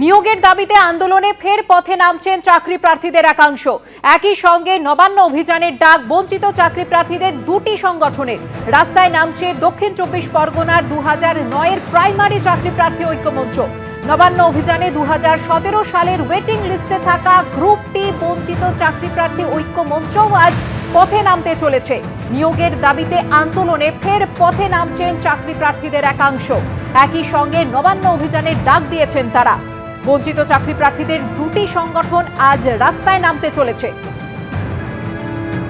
নিয়োগের দাবিতে আন্দোলনে ফের পথে নামছেন চাকরি প্রার্থীদের একাংশ। একই সঙ্গে নবান্ন অভিযানের ডাক বঞ্চিত চাকরি প্রার্থীদের দুটি সংগঠনের। রাস্তায় নামছে দক্ষিণ ২৪ পরগনার ২০০৯-এর প্রাইমারি চাকরি প্রার্থী ঐক্যমঞ্চ। নবান্ন অভিযানে ২০১৭ সালের ওয়েটিং লিস্টে থাকা গ্রুপ টি বঞ্চিত চাকরি প্রার্থী ঐক্যমঞ্চও আজ পথে নামতে চলেছে। নিয়োগের দাবিতে আন্দোলনে ফের পথে নামছেন চাকরি প্রার্থীদের একাংশ। একই সঙ্গে নবান্ন অভিযানের ডাক দিয়েছেন তারা। বঞ্চিত চাকরি প্রার্থীদের দুটি সংগঠন আজ রাস্তায় নামতে চলেছে।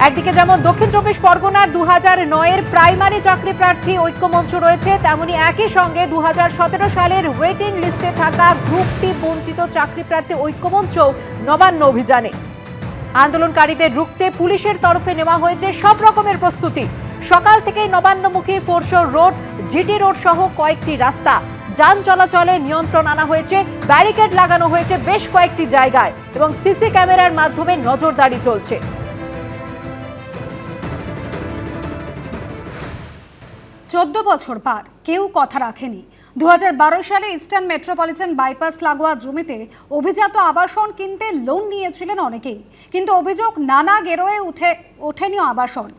একদিকে যেমন দক্ষিণ ২৪ পরগনার ২০০৯-এর প্রাইমারি চাকরি প্রার্থী ঐক্যমঞ্চ রয়েছে, তেমনি একই সঙ্গে ২০১৭ সালের ওয়েটিং লিস্টে থাকা গ্রুপ টি বঞ্চিত চাকরি প্রার্থী ঐক্যমঞ্চ নবান্ন অভিযানে। আন্দোলনকারীদের রুখতে পুলিশের তরফে নেওয়া হয়েছে সব রকমের প্রস্তুতি। সকাল থেকেই নবান্নমুখী ফোরশোর রোড, জিটি রোড সহ কয়েকটি রাস্তা যান চলাচলে নিয়ন্ত্রণ আনা হয়েছে, ব্যারিকেড লাগানো হয়েছে বেশ কয়েকটি জায়গায় এবং সিসি ক্যামেরার মাধ্যমে নজরদারি চলছে। 14 বছর পার, কেউ কথা রাখেনি। 2012 সালে ইস্টার্ন মেট্রোপলিটন বাইপাস লাগোয়া জমিতে অভিজাত আবাসন কিনতে লোন নিয়েছিলেন অনেকেই, কিন্তু অভিযোগ নানা গেরোয়ে ওঠেনি আবাসন।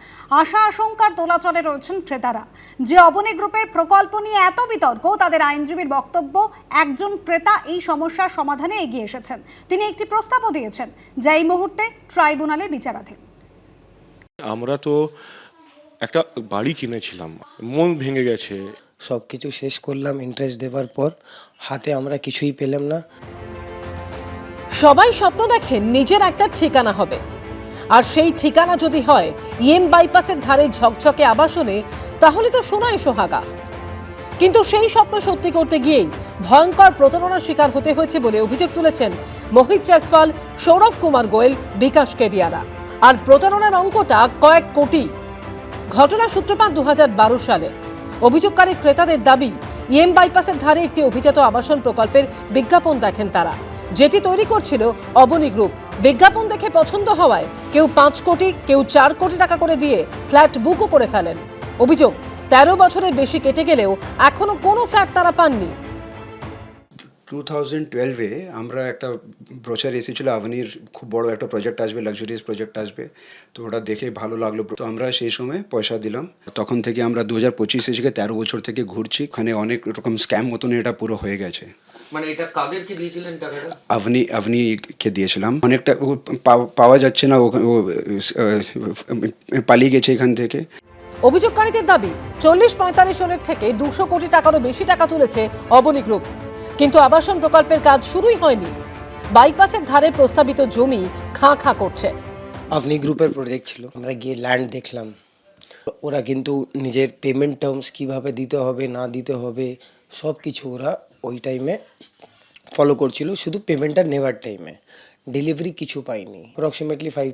আশা আশঙ্কার দোলাচলে রয়েছেন ক্রেতারা। যে অবনী গ্রুপের প্রকল্প নিয়ে এত বিতর্ক, তাদের আইনজীবীর বক্তব্য, একজন ক্রেতা এই সমস্যার সমাধানে এগিয়ে এসেছেন। তিনি একটি প্রস্তাবও দিয়েছেন, যা এই মুহূর্তে ট্রাইব্যুনালে বিচারাধীন। আমরা তো একটা বাড়ি কিনেছিলাম, মন ভেঙে গেছে। সব কিছু শেষ করলাম, ইন্টারেস্ট দেওয়ার পর হাতে আমরা কিছুই পেলাম না। সবাই স্বপ্ন দেখেন নিজের একটা ঠিকানা হবে, আর সেই ঠিকানা যদি হয় ইএম বাইপাসের ধারে ঝকঝকে আবাসনে, তাহলে তো সোনায় সোহাগা। কিন্তু সেই স্বপ্ন সত্যি করতে গিয়েই ভয়ঙ্কর প্রতারণার শিকার হতে হয়েছে বলে অভিযোগ তুলেছেন মোহিত জয়সওয়াল, সৌরভ কুমার গোয়েল, বিকাশ কেডিয়ারা। আর প্রতারণার অঙ্কটা কয়েক কোটি। ঘটনার সূত্রপাত 2012 সালে। অভিযোগকারী ক্রেতাদের দাবি, ইএম বাইপাসের ধারে একটি অভিজাত আবাসন প্রকল্পের বিজ্ঞাপন দেখেন তারা, যেটি তৈরি করছিল অবনী গ্রুপ। বিজ্ঞাপন দেখে পছন্দ হওয়ায় কেউ 5 কোটি, কেউ 4 কোটি টাকা করে দিয়ে ফ্ল্যাট বুকও করে ফেলেন। অভিযোগ, 13 বছরের বেশি কেটে গেলেও এখনো কোনো ফ্ল্যাট তারা পাননি। 2012-এ আমরা একটা ব্রোচার এসেছিল, আভনির খুব বড় একটা প্রজেক্ট আসবে, লাক্সারিয়াস প্রজেক্ট আসবে। তো ওটা দেখে ভালো লাগলো, তো আমরা সেই সময় পয়সা দিলাম। তখন থেকে আমরা 2025 থেকে 13 বছর থেকে ঘুরছি। ওখানে অনেক রকম স্ক্যাম মতন এটা পুরো হয়ে গেছে। মানে এটা কাদেরকে দিয়েছিলেন টাকাটা? আভনিকে দিয়েছিলাম। অনেকটা পাওয়া যাচ্ছে না, ও পালিয়ে গেছে এখান থেকে। অভিযোগকারীদের দাবি, 40-45 জনের থেকে 200 কোটি টাকারও বেশি টাকা তুলেছে অবনী গ্রুপ, কিন্তু আবাসন প্রকল্পের কাজ শুরুই হয়নি। বাইপাসের ধারে প্রস্তাবিত জমি খাঁ খাঁ করছে। আভনি গ্রুপের প্রজেক্ট ছিল, আমরা গিয়ে ল্যান্ড দেখলাম। ওরা কিন্তু নিজের পেমেন্ট টার্মস কীভাবে দিতে হবে না দিতে হবে সব কিছু ওরা ওই টাইমে ফলো করছিল, শুধু পেমেন্টটা নেওয়ার টাইমে। ডেলিভারি কিছু পাইনি। অ্যাপ্রক্সিমেটলি 5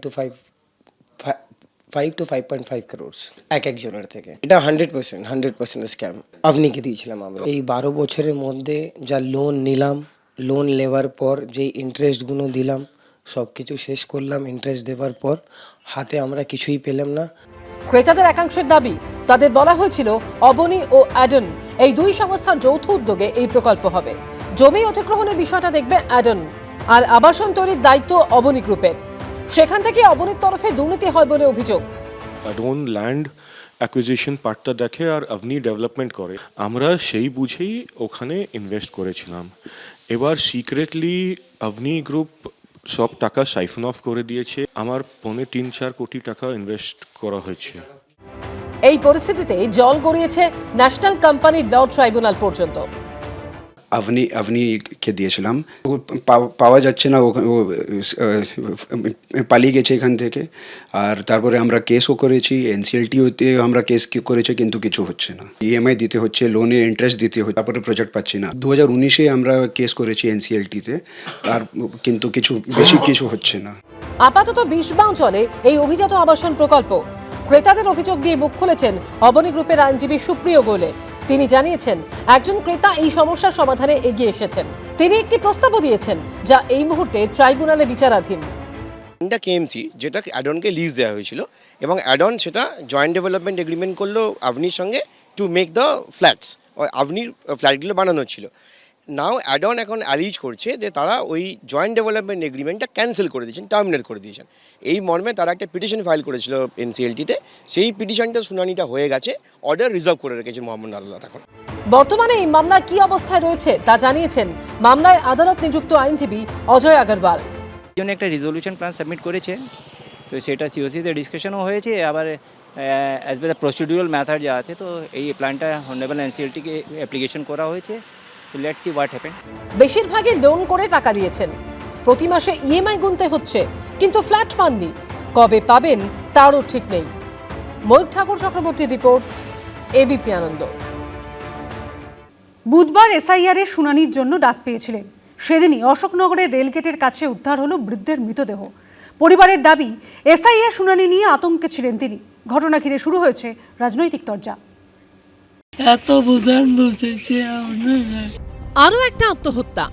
to 5.5 crores একজনের থেকে। এটা 100% স্ক্যাম। আভনিকে দিয়েছিলাম আমরা। এই 12 বছরের মধ্যে যা লোন নিলাম, লোন নেওয়ার পর যে ইন্টারেস্টগুলো দিলাম, সব কিছু শেষ করলাম, ইন্টারেস্ট দেওয়ার পর হাতে আমরা কিছুই পেলাম না। ক্রেতাদের একাংশের দাবি, তাদের বলা হয়েছিল অবনী ও অ্যাডন এই দুই সংস্থার যৌথ উদ্যোগে এই প্রকল্প হবে। জমি অধিগ্রহণের বিষয়টা দেখবে অ্যাডন, আর আবাসন তৈরির দায়িত্ব অবনী গ্রুপের। সেখান থেকে অবনীর তরফে দুর্নীতি হয় বলে অভিযোগ। অ্যাডন ল্যান্ড অ্যাকুইজিশন পার্টটা দেখে আর আভনি ডেভেলপমেন্ট করে। আমরা সেই বুঝেই ওখানে ইনভেস্ট করেছিলাম। এবার সিক্রেটলি আভনি গ্রুপ সব টাকা সাইফন অফ করে দিয়েছে। আমার 3-4 কোটি টাকা ইনভেস্ট করা হয়েছে। এই পরিস্থিতিতে জল গড়িয়েছে ন্যাশনাল কোম্পানি ল ট্রাইব্যুনাল পর্যন্ত। আভনিকে দিয়েছিলাম, পাওয়া যাচ্ছে না, ও পালিয়ে গেছে এখান থেকে। আর তারপরে আমরা কেসও করেছি, এনসিএলটিতে আমরা কেস করেছি, কিন্তু কিছু হচ্ছে না। ইএমআই দিতে হচ্ছে, লোনে ইন্টারেস্ট দিতে হচ্ছে, তারপরে প্রজেক্ট পাচ্ছি না। 2019-এ আমরা কেস করেছি এনসিএলটিতে, তার কিন্তু কিছু হচ্ছে না। আপাতত 20 বাউ চলে এই অভিজাত আবাসন প্রকল্প। ক্রেতাদের অভিযোগ দিয়ে মুখ খুলেছেন অবনী গ্রুপের আইনজীবী সুপ্রিয় গোলে। তিনি জানিয়েছেন, একজন ক্রেতা এই সমস্যার সমাধানে এগিয়ে এসেছেন। তিনি একটি প্রস্তাবও দিয়েছেন, যা এই মুহূর্তে ট্রাইব্যুনালে বিচারাধীন। এটা কেএমসি, যেটা অ্যাডনকে লিজ দেওয়া হয়েছিল, এবং অ্যাডন সেটা জয়েন্ট ডেভেলপমেন্ট এগ্রিমেন্ট করলো আভনির সঙ্গে টু মেক দ্য ফ্ল্যাটস। আভনির ফ্ল্যাটগুলো বানানো ছিল। নাও অ্যাড অন এখন অ্যালিজ করছে যে তারা ওই জয়েন্ট ডেভেলপমেন্ট এগ্রিমেন্টটা ক্যান্সেল করে দিয়েছেন, টার্মিনেট করে দিয়েছেন। এই মর্মে তারা একটা পিটিশন ফাইল করেছিল এনসিএলটিতে, সেই পিটিশনটা শুনানিটা হয়ে গেছে, অর্ডার রিজার্ভ করে রেখেছেন মোহাম্মদ আদালত এখন। বর্তমানে এই মামলা কি অবস্থায় রয়েছে তা জানিয়েছেন মামলায় আদালত নিযুক্ত আইনজীবী অজয় আগরওয়াল। জন্য একটা রেজলিউশন প্ল্যান সাবমিট করেছে, তো সেটা সিওসিতে ডিসকাশনও হয়েছে। আবার as per the procedural method যা আছে, তো এই প্ল্যানটা অনারেবল এনসিএলটিকে অ্যাপ্লিকেশন করা হয়েছে। তো লেটস সি হোয়াট হ্যাপেন। বেশিরভাগই লোন করে টাকা দিয়েছেন, প্রতি মাসে ইএমআই গুনতে হচ্ছে, কিন্তু ফ্ল্যাট পাননি। কবে পাবেন তারও ঠিক নেই। ময়ূর ঠাকুর চক্রবর্তীর রিপোর্ট, এবিপি আনন্দ। বুধবার এসআইআর এর শুনানির জন্য ডাক পেয়েছিলেন। সেদিনই অশোকনগরের রেলগেটের কাছে উদ্ধার হলো বৃদ্ধের মৃতদেহ। পরিবারের দাবি, এসআইআর শুনানি নিয়ে আতঙ্কে ছিলেন তিনি। ঘটনা ঘিরে শুরু হয়েছে রাজনৈতিক তরজা। আরও একটা আত্মহত্যা,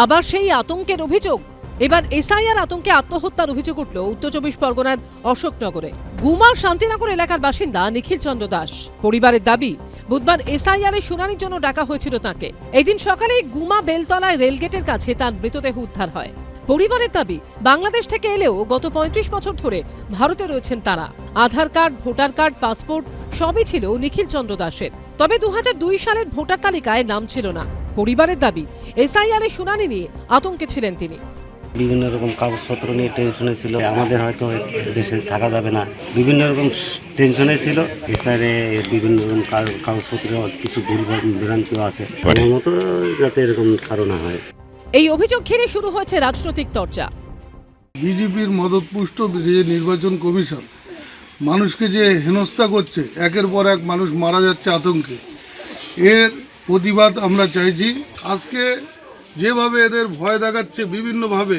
আবার সেই আতঙ্কের অভিযোগ। এবার এসআইআর আতঙ্কে আত্মহত্যার অভিযোগ উঠল উত্তর 24 পরগনার অশোকনগরে। গুমার শান্তিনগর এলাকার বাসিন্দা নিখিল চন্দ্র দাস। পরিবারের দাবি, বুধবার এসআইআর এর শুনানির জন্য ডাকা হয়েছিল তাকে। এদিন সকালে গুমা বেলতলায় রেলগেটের কাছে তার মৃতদেহ উদ্ধার হয়। পরিবারের দাবি, বাংলাদেশ থেকে এলেও গত 35 বছর ধরে ভারতে রয়েছেন তারা। আধার কার্ড, ভোটার কার্ড, পাসপোর্ট সবই ছিল নিখিল চন্দ্র দাসের। তবে 2002 সালের ভোটার তালিকায় নাম ছিল না। পরিবারের দাবি, এসআইআর এর শুনানি নিয়ে আতঙ্কে ছিলেন তিনি। বিভিন্ন রকম কাগজপত্র নিয়ে টেনশনে ছিল, আমাদের হয়তো দেশে থাকা যাবে না, বিভিন্ন রকম টেনশনে ছিল। এসআইআর বিভিন্ন রকম কাগজপত্র কিছু ভুল ভ্রান্তিও আছে, আমার মতো যাতে এরকম কারণ হয়। এই অভিযোগ ঘিরে শুরু হয়েছে রাজনৈতিক চর্চা। বিজেপির মদতপুষ্ট যে নির্বাচন কমিশন মানুষকে যে হেনস্থা করছে, একের পর এক মানুষ মারা যাচ্ছে আতঙ্কে, এর প্রতিবাদ আমরা চাইছি। আজকে যেভাবে এদের ভয় দেখাচ্ছে বিভিন্নভাবে,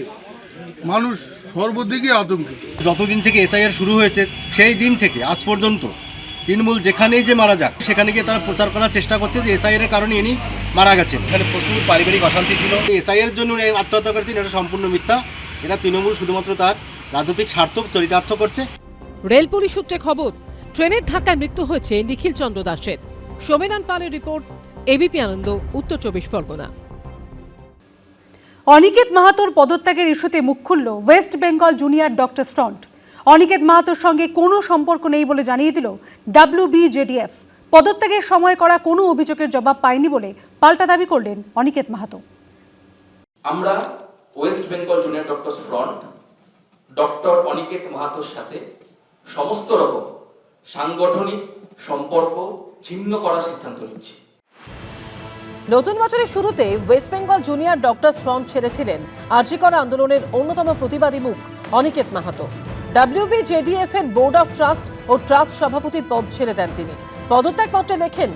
মানুষ সর্বদিকে আতঙ্কিত। যতদিন থেকে এসআইআর শুরু হয়েছে সেই দিন থেকে আজ পর্যন্ত তৃণমূল যেখানেই যে মারা যাক, সেখানে গিয়ে তারা প্রচার করার চেষ্টা করছে যে এসআইআর এর কারণে ইনি মারা গেছেন। এখানে প্রচুর পারিবারিক অশান্তি ছিল। এসআইআর এর জন্য আত্মহত্যা করেছেন, এটা সম্পূর্ণ মিথ্যা। এটা তৃণমূল শুধুমাত্র তার রাজনৈতিক স্বার্থ চরিতার্থ করছে। রেল পুলিশ সূত্রে খবর, ট্রেনের ধাক্কায় মৃত্যু হয়েছে নিখিল চন্দ্র দাসের। সমীরণ পালের রিপোর্ট, এবিপি আনন্দ, উত্তর 24 পরগনা। অনিকেত মাহাতোর পদত্যাগের ইস্যুতে মুখ খুলল West Bengal junior doctor front. Aniket মাহাতোর সঙ্গে কোনো সম্পর্ক নেই বলে জানিয়ে দিল WBJDF। পদত্যাগের সময় করা কোনো অভিযোগের জবাব পায়নি বলে পাল্টা দাবি করলেন অনিকেত মাহাতো। আমরা West Bengal junior doctors front doctor Aniket মাহাতোর সাথে সমস্ত রকম সাংগঠনিক সম্পর্ক ছিন্ন করার সিদ্ধান্ত নিচ্ছি। নতুন বছরের শুরুতে West Bengal junior doctors front ছেড়েছিলেন আরজি কর আন্দোলনের অন্যতম প্রতিবাদী মুখ অনিকেত মাহাতো। WBJDF এর বোর্ড অফ ট্রাস্ট ও ট্রাস্ট সভাপতির পদ ছেড়ে দেন তিনি। পদত্যাগপত্রে লেখেন,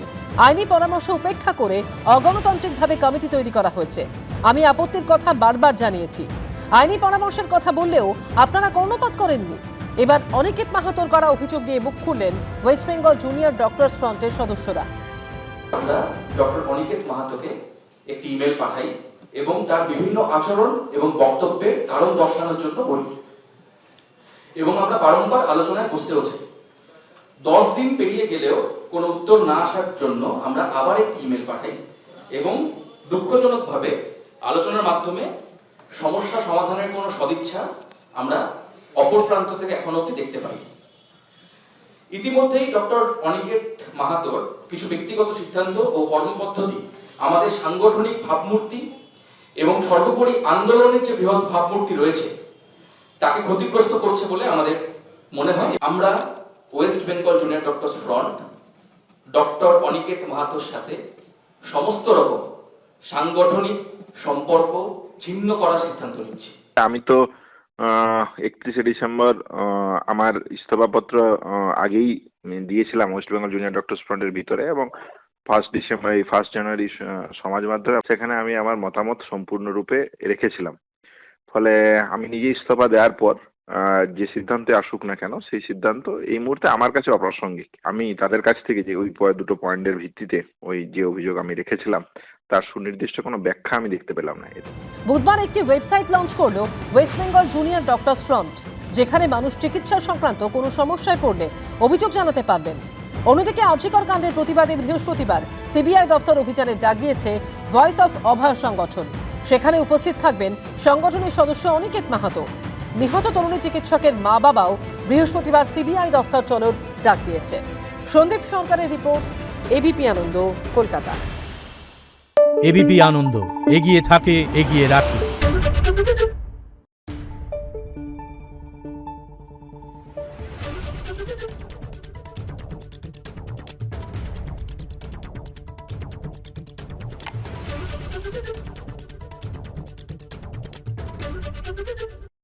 আইনি পরামর্শ উপেক্ষা করে অগণতান্ত্রিকভাবে কমিটি তৈরি করা হয়েছে। আমি আপত্তির কথা বারবার জানিয়েছি। আইনি পরামর্শের কথা বললেও আপনারা কর্ণপাত করেননি। এবার অনিকেত মাহাতোর করা অভিযোগ নিয়ে মুখ খুললেন ওয়েস্ট বেঙ্গল জুনিয়র ডক্টরস ফ্রন্টের সদস্যরা। আমরা ডক্টর অনিকেত মাহাতোকে একটি ইমেল পাঠাই এবং তার বিভিন্ন আচরণ এবং বক্তব্যের কারণ দর্শানোর জন্য বলি, এবং আমরা বারংবার আলোচনায় বসতেও চাই। 10 দিন পেরিয়ে গেলেও কোনো উত্তর না আসার জন্য আমরা আবার একটি ইমেল পাঠাই এবং দুঃখজনকভাবে আলোচনার মাধ্যমে সমস্যা সমাধানের কোনো সদিচ্ছা আমরা অপর প্রান্ত থেকে এখনো অবধি দেখতে পাই। ইতিমধ্যেই ডক্টর অনিকেত মাহাতোর কিছু ব্যক্তিগত সিদ্ধান্ত ও কর্মপদ্ধতি আমাদের সাংগঠনিক ভাবমূর্তি এবং সর্বোপরি আন্দোলনের যে বৃহৎ ভাবমূর্তি রয়েছে তাকে ক্ষতিগ্রস্ত করছে বলে আমাদের মনে হয়। আমরা West Bengal junior doctors front doctor Aniket মাহাতোর সাথে সমস্ত রকম সাংগঠনিক সম্পর্ক ছিন্ন করার সিদ্ধান্ত নিচ্ছি। আমি তো 31শে ডিসেম্বর আমার ইস্তফাপত্র আগেই দিয়েছিলাম ওয়েস্ট বেঙ্গল জুনিয়র ডক্টরস ফ্রন্টের ভিতরে, এবং 1 জানুয়ারি সমাজ মাধ্যমে সেখানে আমি আমার মতামত সম্পূর্ণরূপে রেখেছিলাম। ফলে আমি নিজে ইস্তফা দেওয়ার পর যে সিদ্ধান্তে আসুক না কেন, সেই সিদ্ধান্ত এই মুহূর্তে আমার কাছে অপ্রাসঙ্গিক। আমি তাদের কাছ থেকে যে ওই দুটো পয়েন্টের ভিত্তিতে ওই যে অভিযোগ আমি রেখেছিলাম তার সুনির্দিষ্ট কোনো ব্যাখ্যা আমি দেখতে পেলাম না। বুধবার একটি ওয়েবসাইট লঞ্চ করলো West Bengal junior doctors front, যেখানে মানুষ চিকিৎসা সংক্রান্ত কোনো সমস্যায় পড়লে অভিযোগ জানাতে পারবেন। অন্যদিকে আরজিকর কাণ্ডের প্রতিবাদে বৃহস্পতিবার সিবিআই দফতর অভিযানের ডাক দিয়েছে ভয়েস অফ অভয় সংগঠন। সেখানে উপস্থিত থাকবেন সংগঠনের সদস্য অনিকেত মাহাতো। নিহত তরুণী চিকিৎসকের মা বাবাও বৃহস্পতিবার সিবিআই দফতর চলোর ডাক দিয়েছে। সন্দীপ সরকারের রিপোর্ট, এবিপি আনন্দ, কলকাতা। এবিপি আনন্দ, এগিয়ে থাকে, এগিয়ে রাখে।